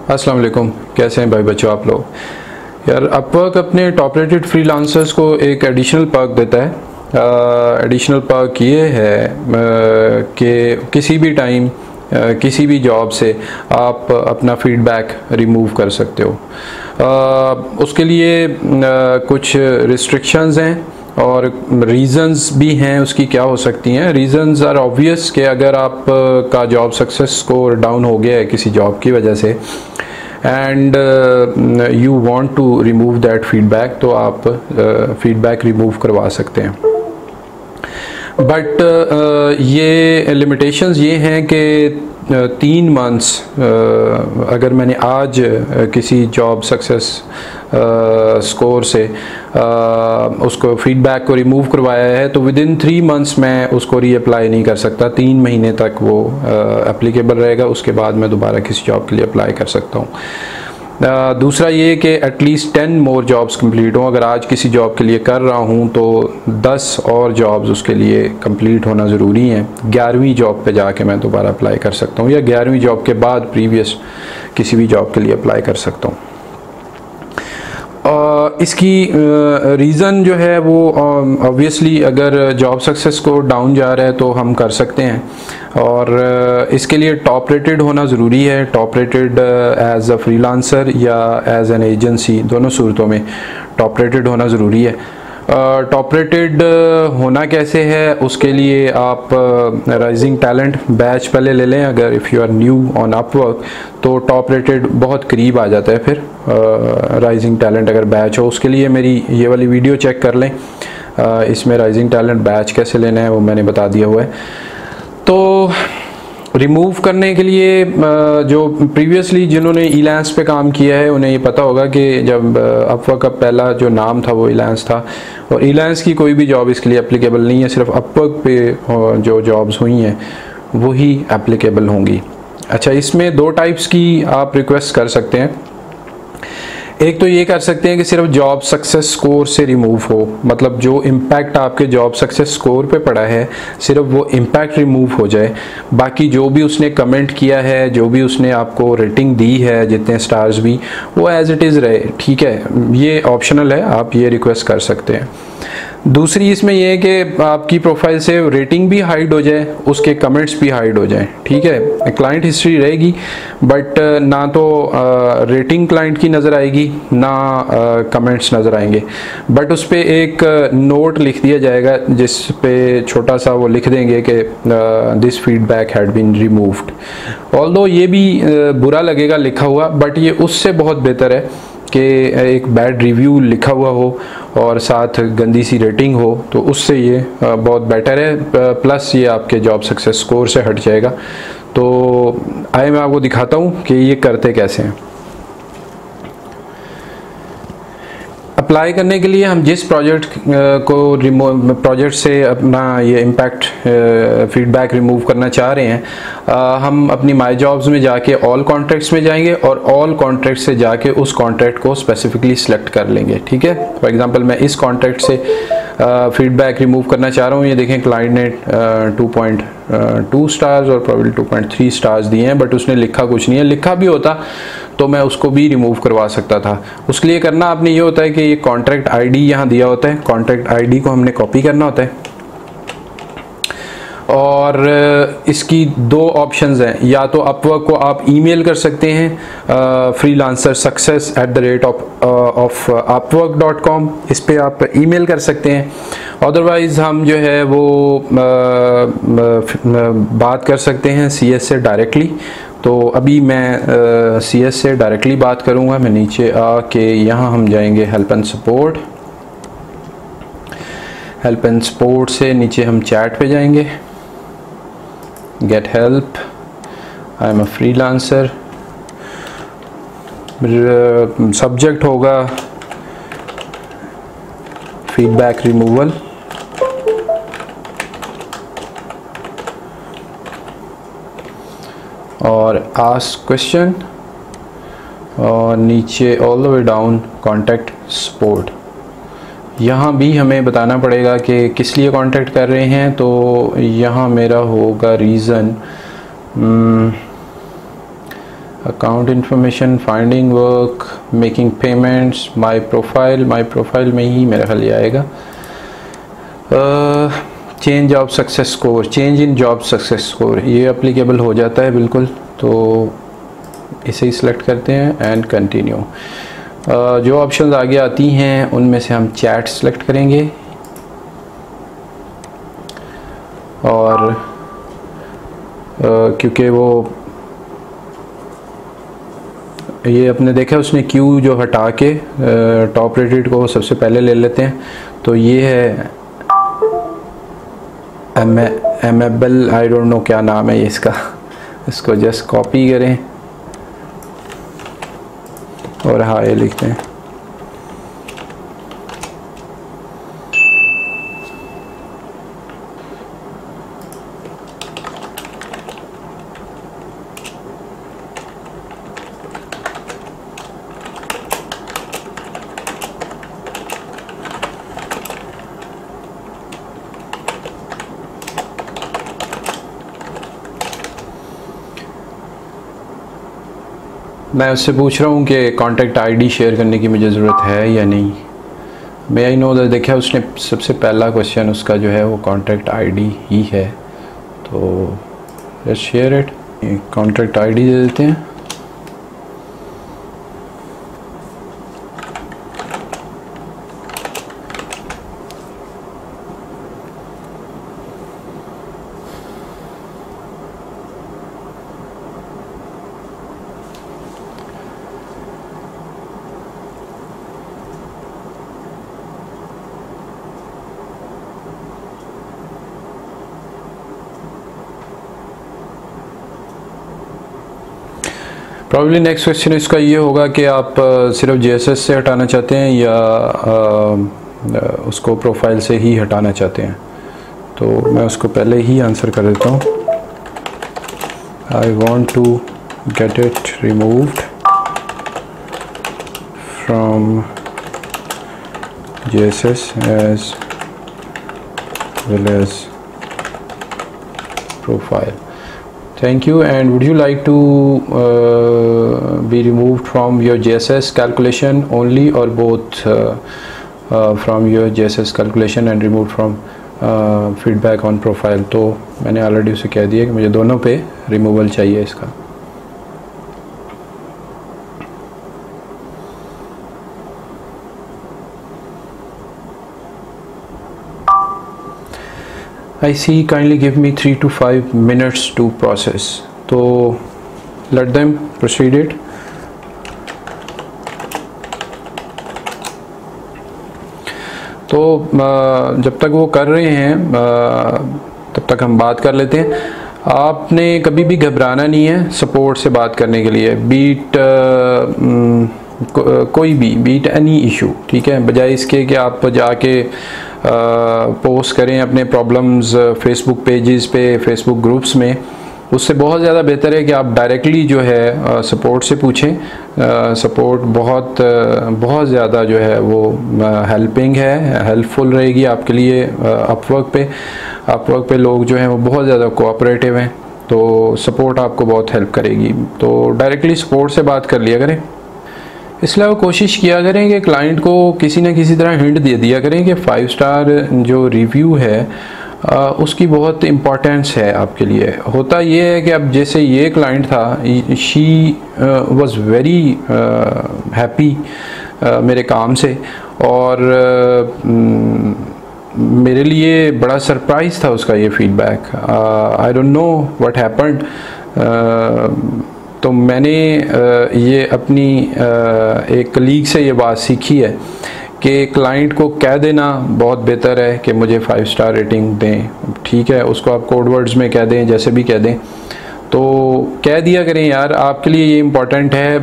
अस्सलाम वालेकुम, कैसे हैं भाई बच्चों आप लोग। यार अपवर्क अपने टॉप रेटेड फ्रीलांसर्स को एक एडिशनल पर्क देता है। एडिशनल पर्क ये है कि किसी भी टाइम किसी भी जॉब से आप अपना फीडबैक रिमूव कर सकते हो। उसके लिए कुछ रिस्ट्रिक्शंस हैं और रीज़न्स भी हैं उसकी क्या हो सकती हैं। रीज़न्स आर ऑब्वियस कि अगर आप का जॉब सक्सेस स्कोर डाउन हो गया है किसी जॉब की वजह से and you want to remove that feedback, तो आप फीडबैक रिमूव करवा सकते हैं। बट ये लिमिटेशंस ये हैं कि 3 मंथ्स अगर मैंने आज किसी जॉब सक्सेस स्कोर से उसको फीडबैक को रिमूव करवाया है तो विद इन 3 मंथ्स मैं उसको रीअप्लाई नहीं कर सकता। 3 महीने तक वो एप्लीकेबल रहेगा, उसके बाद मैं दोबारा किसी जॉब के लिए अप्लाई कर सकता हूँ। दूसरा ये कि एटलीस्ट 10 मोर जॉब्स कंप्लीट हों। अगर आज किसी जॉब के लिए कर रहा हूँ तो 10 और जॉब्स उसके लिए कंप्लीट होना ज़रूरी है। 11वीं जॉब पे जाके मैं दोबारा अप्लाई कर सकता हूँ या 11वीं जॉब के बाद प्रीवियस किसी भी जॉब के लिए अप्लाई कर सकता हूँ। इसकी रीज़न जो है वो ऑब्वियसली अगर जॉब सक्सेस को डाउन जा रहा है तो हम कर सकते हैं और इसके लिए टॉप रेटेड होना ज़रूरी है। Top rated as a freelancer या एज एन एजेंसी, दोनों सूरतों में टॉप रेटेड होना ज़रूरी है। टॉप रेटेड होना कैसे है, उसके लिए आप राइजिंग टैलेंट बैच पहले ले लें। अगर if you are new on Upwork तो टॉप रेटेड बहुत करीब आ जाता है। फिर राइजिंग टैलेंट अगर बैच हो, उसके लिए मेरी ये वाली वीडियो चेक कर लें। इसमें राइजिंग टैलेंट बैच कैसे लेना है वो मैंने बता दिया हुआ है। तो रिमूव करने के लिए जो प्रीवियसली जिन्होंने इलांस पे काम किया है उन्हें ये पता होगा कि जब अपवर्क का पहला जो नाम था वो इलांस था और इलांस की कोई भी जॉब इसके लिए एप्लीकेबल नहीं है। सिर्फ अपवर्क पे जो जॉब्स हुई हैं वही एप्लीकेबल होंगी। अच्छा, इसमें 2 टाइप्स की आप रिक्वेस्ट कर सकते हैं। एक तो ये कर सकते हैं कि सिर्फ जॉब सक्सेस स्कोर से रिमूव हो, मतलब जो इम्पैक्ट आपके जॉब सक्सेस स्कोर पे पड़ा है सिर्फ वो इम्पैक्ट रिमूव हो जाए। बाकी जो भी उसने कमेंट किया है, जो भी उसने आपको रेटिंग दी है, जितने स्टार्स भी, वो एज इट इज़ रहे। ठीक है, ये ऑप्शनल है, आप ये रिक्वेस्ट कर सकते हैं। दूसरी इसमें यह है कि आपकी प्रोफाइल से रेटिंग भी हाइड हो जाए, उसके कमेंट्स भी हाइड हो जाए। ठीक है, क्लाइंट हिस्ट्री रहेगी बट ना तो रेटिंग क्लाइंट की नज़र आएगी ना कमेंट्स नज़र आएंगे। बट उस पर एक नोट लिख दिया जाएगा जिस पे छोटा सा वो लिख देंगे कि this feedback had been removed. Although ये भी बुरा लगेगा लिखा हुआ, बट ये उससे बहुत बेहतर है कि एक बैड रिव्यू लिखा हुआ हो और साथ गंदी सी रेटिंग हो, तो उससे ये बहुत बेटर है। प्लस ये आपके जॉब सक्सेस स्कोर से हट जाएगा। तो आइए मैं आपको दिखाता हूँ कि ये करते कैसे हैं। अप्लाई करने के लिए हम जिस प्रोजेक्ट से अपना ये इम्पैक्ट फीडबैक रिमूव करना चाह रहे हैं, हम अपनी माई जॉब्स में जाके ऑल कॉन्ट्रैक्ट्स में जाएंगे और ऑल कॉन्ट्रैक्ट से जाके उस कॉन्ट्रैक्ट को स्पेसिफिकली सिलेक्ट कर लेंगे। ठीक है, फॉर एग्जांपल मैं इस कॉन्ट्रैक्ट से फीडबैक रिमूव करना चाह रहा हूँ। ये देखें, क्लाइंट ने 2.2 स्टार्स और प्रॉब्लली 2.3 स्टार्स दिए हैं, बट उसने लिखा कुछ नहीं है। लिखा भी होता तो मैं उसको भी रिमूव करवा सकता था। उसके लिए करना आपने ये होता है कि ये कॉन्ट्रैक्ट आईडी यहाँ दिया होता है, कॉन्ट्रैक्ट आईडी को हमने कॉपी करना होता है और इसकी 2 ऑप्शंस हैं। या तो अपवर्क को आप ईमेल कर सकते हैं freelancersuccess@upwork.com, इस पे आप ईमेल कर सकते हैं। अदरवाइज़ हम जो है वो बात कर सकते हैं CS से डायरेक्टली। तो अभी मैं CS से डायरेक्टली बात करूंगा। मैं नीचे आके यहाँ हम जाएंगे help and support. Help and support से नीचे हम चैट पे जाएंगे, get help, I am a freelancer. Subject होगा फीडबैक रिमूवल और आस्क क्वेश्चन और नीचे all the way down contact support. यहाँ भी हमें बताना पड़ेगा कि किस लिए कांटेक्ट कर रहे हैं। तो यहाँ मेरा होगा reason account information, finding work, making payments, my profile में ही मेरा ख्याल आएगा। Change job success score, change in job success score, ये अप्लीकेबल हो जाता है बिल्कुल, तो इसे ही सिलेक्ट करते हैं एंड कंटिन्यू। जो ऑप्शंस आगे आती हैं उनमें से हम चैट सेलेक्ट करेंगे और क्योंकि वो ये अपने देखा उसने क्यू जो हटा के टॉप रेटेड को सबसे पहले ले लेते हैं, तो ये है एमेबल, आई डोंट नो क्या नाम है ये इसका, इसको जस्ट कॉपी करें और हाँ ये लिखते हैं। मैं उससे पूछ रहा हूँ कि कॉन्टैक्ट आईडी शेयर करने की मुझे ज़रूरत है या नहीं। मैं आई नो दैट, देखा उसने सबसे पहला क्वेश्चन उसका जो है वो कॉन्टैक्ट आईडी ही है, तो let's share it. Contact ID दे देते हैं। प्रॉब्ली नेक्स्ट क्वेश्चन इसका ये होगा कि आप सिर्फ जेएसएस से हटाना चाहते हैं या उसको प्रोफाइल से ही हटाना चाहते हैं, तो मैं उसको पहले ही आंसर कर देता हूँ। I want to get it removed from JSS as well as profile. Thank you. And would you like to be removed from your JSS calculation only, or both from your JSS calculation and removed from feedback on profile? तो मैंने already उसे कह दिया कि मुझे दोनों पे removal चाहिए इसका। I see, kindly give me 3 to 5 minutes to process. तो let them proceed it. तो जब तक वो कर रहे हैं तब तक हम बात कर लेते हैं। आपने कभी भी घबराना नहीं है सपोर्ट से बात करने के लिए, कोई भी बीट एनी इशू, ठीक है, बजाय इसके कि आप जाके पोस्ट करें अपने प्रॉब्लम्स फेसबुक पेजेस पे, फेसबुक ग्रुप्स में। उससे बहुत ज़्यादा बेहतर है कि आप डायरेक्टली जो है सपोर्ट से पूछें। सपोर्ट बहुत ज़्यादा जो है वो हेल्पिंग है, हेल्पफुल रहेगी आपके लिए। अपवर्क पे लोग जो हैं वो बहुत ज़्यादा कोऑपरेटिव हैं, तो सपोर्ट आपको बहुत हेल्प करेगी। तो डायरेक्टली सपोर्ट से बात कर लिया करें। इसलिए वो कोशिश किया करें कि क्लाइंट को किसी न किसी तरह हिंट दे दिया करें कि 5 स्टार जो रिव्यू है उसकी बहुत इम्पोर्टेंस है आपके लिए। होता ये है कि अब जैसे ये क्लाइंट था, शी वाज वेरी हैप्पी मेरे काम से, और मेरे लिए बड़ा सरप्राइज़ था उसका ये feedback. I don't know what happened. तो मैंने ये अपनी एक कलीग से ये बात सीखी है कि क्लाइंट को कह देना बहुत बेहतर है कि मुझे 5 स्टार रेटिंग दें, ठीक है। उसको आप कोड वर्ड्स में कह दें, जैसे भी कह दें, तो कह दिया करें यार आपके लिए ये इम्पोर्टेंट है।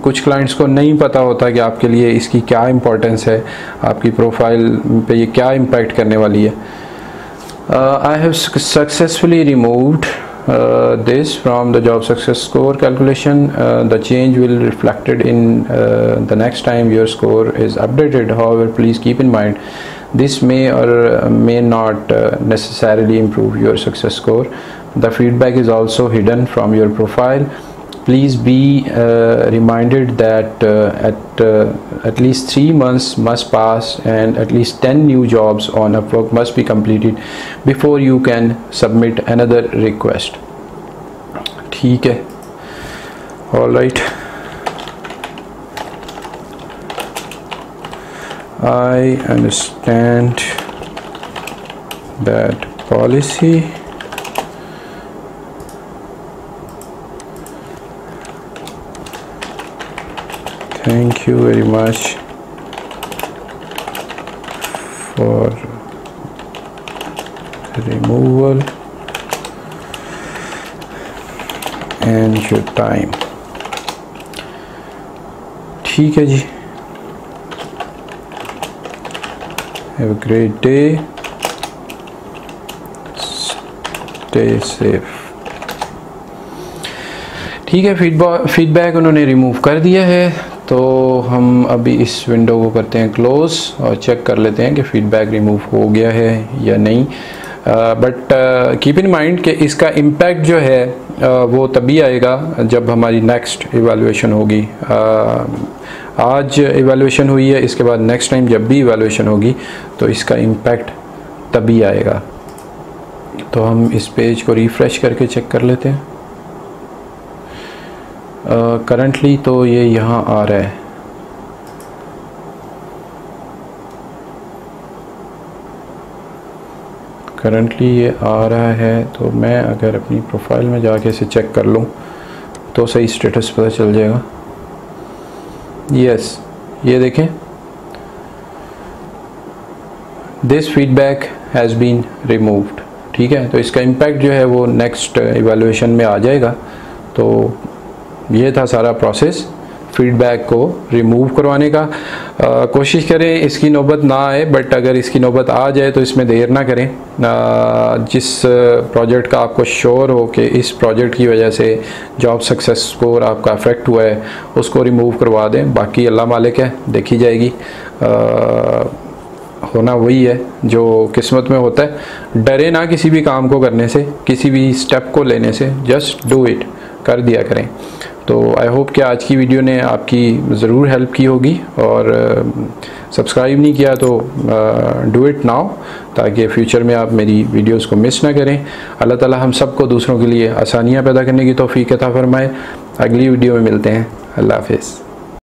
कुछ क्लाइंट्स को नहीं पता होता कि आपके लिए इसकी क्या इम्पोर्टेंस है, आपकी प्रोफाइल पे ये क्या इम्पैक्ट करने वाली है। I have successfully removed this from the job success score calculation. The change will reflected in the next time your score is updated. However, please keep in mind this may or may not necessarily improve your success score. The feedback is also hidden from your profile. please be reminded that at least 3 months must pass and at least 10 new jobs on Upwork must be completed before you can submit another request. ठीक है, all right. I understand that policy. Thank you very much for removal and your time. ठीक है जी, have a great day, stay safe. ठीक है, feedback उन्होंने remove कर दिया है, तो हम अभी इस विंडो को करते हैं क्लोज़ और चेक कर लेते हैं कि फ़ीडबैक रिमूव हो गया है या नहीं। बट कीप इन माइंड कि इसका इम्पैक्ट जो है वो तभी आएगा जब हमारी नेक्स्ट इवैल्यूएशन होगी। आज इवैल्यूएशन हुई है, इसके बाद नेक्स्ट टाइम जब भी इवैल्यूएशन होगी तो इसका इम्पैक्ट तभी आएगा। तो हम इस पेज को रिफ़्रेश करके चेक कर लेते हैं। करंटली तो ये यहाँ आ रहा है, करंटली ये आ रहा है। तो मैं अगर अपनी प्रोफाइल में जाके इसे चेक कर लूँ तो सही स्टेटस पता चल जाएगा। यस, ये देखें, this feedback has been removed. ठीक है, तो इसका इम्पैक्ट जो है वो नेक्स्ट इवैल्यूएशन में आ जाएगा। तो ये था सारा प्रोसेस फीडबैक को रिमूव करवाने का। कोशिश करें इसकी नौबत ना आए, बट अगर इसकी नौबत आ जाए तो इसमें देर ना करें। जिस प्रोजेक्ट का आपको श्योर हो कि इस प्रोजेक्ट की वजह से जॉब सक्सेस स्कोर आपका अफेक्ट हुआ है, उसको रिमूव करवा दें। बाकी अल्लाह मालिक है, देखी जाएगी। होना वही है जो किस्मत में होता है। डरे ना किसी भी काम को करने से, किसी भी स्टेप को लेने से, जस्ट डू इट, कर दिया करें। तो आई होप कि आज की वीडियो ने आपकी ज़रूर हेल्प की होगी, और सब्सक्राइब नहीं किया तो डू इट नाउ, ताकि फ्यूचर में आप मेरी वीडियोस को मिस ना करें। अल्लाह ताला हम सबको दूसरों के लिए आसानियाँ पैदा करने की तौफीक अता फरमाए। अगली वीडियो में मिलते हैं। अल्लाह हाफ़िज़।